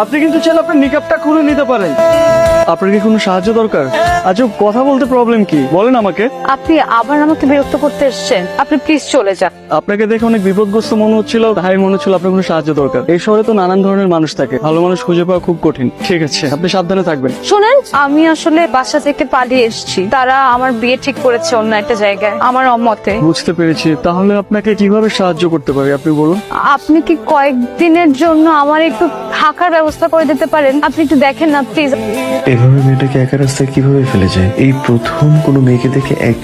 আপনি কিন্তু চাইলে আপনার নিকাবটা খুলে নিতে পারেন। আপনার কি কোনো সাহায্য দরকার? আচ্ছা, কথা বলতে প্রবলেম কি বলেন আমাকে। আপনি আবার আমাকে বিরক্ত করতে এসেছেন, আপনি প্লিজ চলে যান। আপনাকে দেখে অনেক বিপদগ্রস্ত মনে হচ্ছিল, তাই মনে হচ্ছিল আপনার কোনো সাহায্য দরকার। এই শহরে তো নানান ধরনের মানুষ থাকে, ভালো মানুষ খুঁজে পাওয়া খুব কঠিন। ঠিক আছে, আপনি সাবধানে থাকবেন। শোনেন, আমি আসলে বাসা থেকে পালিয়ে এসেছি। তারা আমার বিয়ে ঠিক করেছে অন্য একটা জায়গায়, আমার অমতে। বুঝতে পেরেছি। তাহলে আপনাকে কিভাবে সাহায্য করতে পারি আপনি বলুন। আপনি কি কয়েকদিনের জন্য আমার একটু থাকার ব্যবস্থা করে দিতে পারেন? আপনি একটু দেখেন না প্লিজ। এভাবে মেয়েটাকে একা রাস্তায় কিভাবে ফেলে যায়? এই প্রথম কোনো মেয়েকে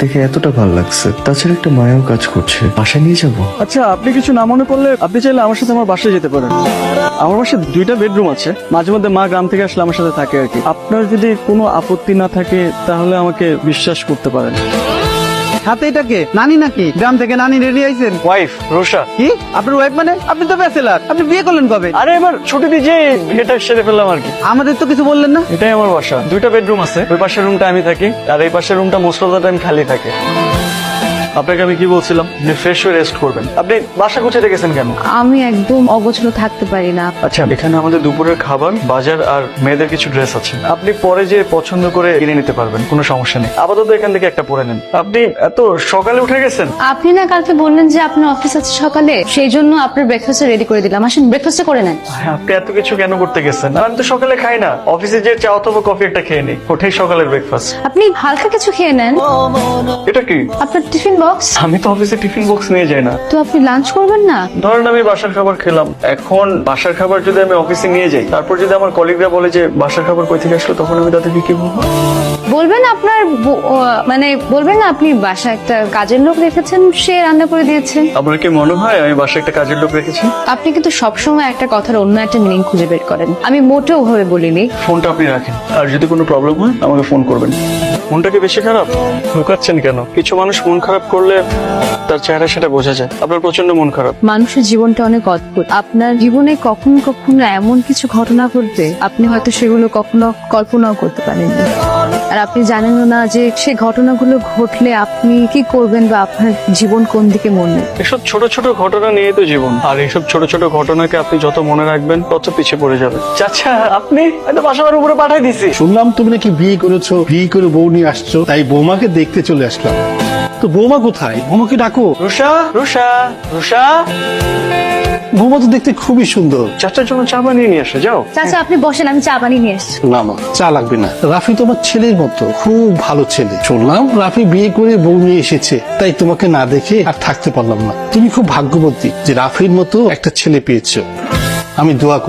দেখে এতটা ভালো লাগছে। তাছাড়া একটা মায়াও কাজ করছে। বাসায় নিয়ে যাবো। আচ্ছা, আপনি কিছু না মনে করলে আপনি চাইলে আমার সাথে আমার বাসায় যেতে পারেন। আমার বাসায় 2টা বেডরুম আছে। মাঝে মধ্যে মা গ্রাম থেকে আসলে আমার সাথে থাকে আর কি। আপনার যদি কোনো আপত্তি না থাকে তাহলে আমাকে বিশ্বাস করতে পারেন। হাতে এটাকে নানি নাকি? গ্রাম থেকে নানি রেডি আইছেন? ওয়াইফ রোশা। কি আপনার ওয়াইফ? মানে আপনি তো ব্যাচেলার, আপনি বিয়ে করলেন কবে? আরে এবার ছুটি দিয়ে যে বিয়েটা সেরে ফেললাম আর কি। আমাদের তো কিছু বললেন না। এটাই আমার বাসা। 2টা বেডরুম আছে। ওই পাশের রুমটা আমি থাকি, আর এই পাশের রুমটা মোস্ট অফ দ্য টাইম খালি থাকে। আপনাকে আমি কি বলছিলাম যে ফ্রেশ হয়ে রেস্ট করবেন। আপনি বাসা গুছিয়ে রেখেছেন কেন? আমি একদম অগোছলো থাকতে পারি না। আচ্ছা, এখানে আমাদের দুপুরের খাবার, বাজার আর মেয়েদের কিছু ড্রেস আছে। আপনি পরে যে পছন্দ করে কিনে নিতে পারবেন, কোনো সমস্যা নেই। আপাতত এখান থেকে একটা পরে নেন। আপনি এত সকালে উঠে গেছেন? আপনি না কালকে বললেন যে আপনার অফিস আছে সকালে, সেই জন্য আপনার ব্রেকফাস্ট রেডি করে দিলাম। আসেন ব্রেকফাস্ট করে নেন। আপনি এত কিছু কেন করতে গেছেন? আর আমি তো সকালে খাই না। অফিসে যে চা অথবা কফি একটা খেয়ে নিই, ওটাই সকালের ব্রেকফাস্ট। আপনি হালকা কিছু খেয়ে নেন। এটা কি? আপনার টিফিন বক্স। আমি তো অফিসে টিফিন বক্স নিয়ে যাই না। তো আপনি লাঞ্চ করবেন না? ধরেন আমি বাসার খাবার খেলাম, এখন বাসার খাবার যদি আমি অফিসে নিয়ে যাই, তারপর যদি আমার কলিগরা বলে যে বাসার খাবার কই থেকে আসলো, তখন আমি তাদেরকে কি বলবো? বলবেন আপনার মানে বলবেন না আপনি বাসায় একটা কাজের লোক রেখেছেন, সে রান্না করে দিয়েছে। আপনার কি মনে হয় আমি বাসায় একটা কাজের লোক রেখেছি? আপনি কিন্তু সবসময় একটা কথার অন্য একটা মিনিং খুঁজে বের করেন। আমি মোটেও ভাবে বলিনি। ফোনটা আপনি রাখেন, আর যদি কোনো প্রবলেম হয় আমাকে ফোন করবেন। মনটা কি বেশি খারাপ? লুকাচ্ছেন কেন? কিছু মানুষ মন খারাপ করলে তার চেহারা সেটা বোঝা যায়। আপনার প্রচন্ড মন খারাপ। মানুষের জীবনটা অনেক অদ্ভুত। আপনার জীবনে কখনো কখনো এমন কিছু ঘটনা ঘটবে, আপনি হয়তো সেগুলো কখনো কল্পনাও করতে পারেননি। আর আপনি জানেনও না যে সেই ঘটনাগুলো ঘটলে আপনি কি করবেন বা আপনার জীবন কোন দিকে মন নেবে। এসব ছোট ছোট ঘটনা নিয়ে তো জীবন, আর এইসব ছোট ছোট ঘটনাকে আপনি যত মনে রাখবেন তত পিছিয়ে পড়ে যাবে। চাচা, আপনি হয়তো বাসার উপরে পাঠাই দিছি। শুনলাম তুমি নাকি বিয়ে করেছো, বিয়ে করে বউ নিয়ে আসছো, তাই বৌমাকে দেখতে চলে আসলাম। তো বৌমা কোথায়? বৌমাকে ডাকো। রুষা, রুষা, রুষা। বৌমা তো দেখতে খুবই সুন্দর। চাচার জন্য চা বানিয়ে নিয়ে আসে, যাও। চাচা আপনি বসেন, আমি চা বানিয়ে নিয়ে এসেছি। না মা, চা লাগবে না। রাফি তোমার ছেলের মতো, খুব ভালো ছেলে। শুনলাম রাফি বিয়ে করে বউ নিয়ে এসেছে, তাই তোমাকে না দেখে আর থাকতে পারলাম না। তুমি খুব ভাগ্যবতী যে রাফির মতো একটা ছেলে পেয়েছো। আমি দোয়া করি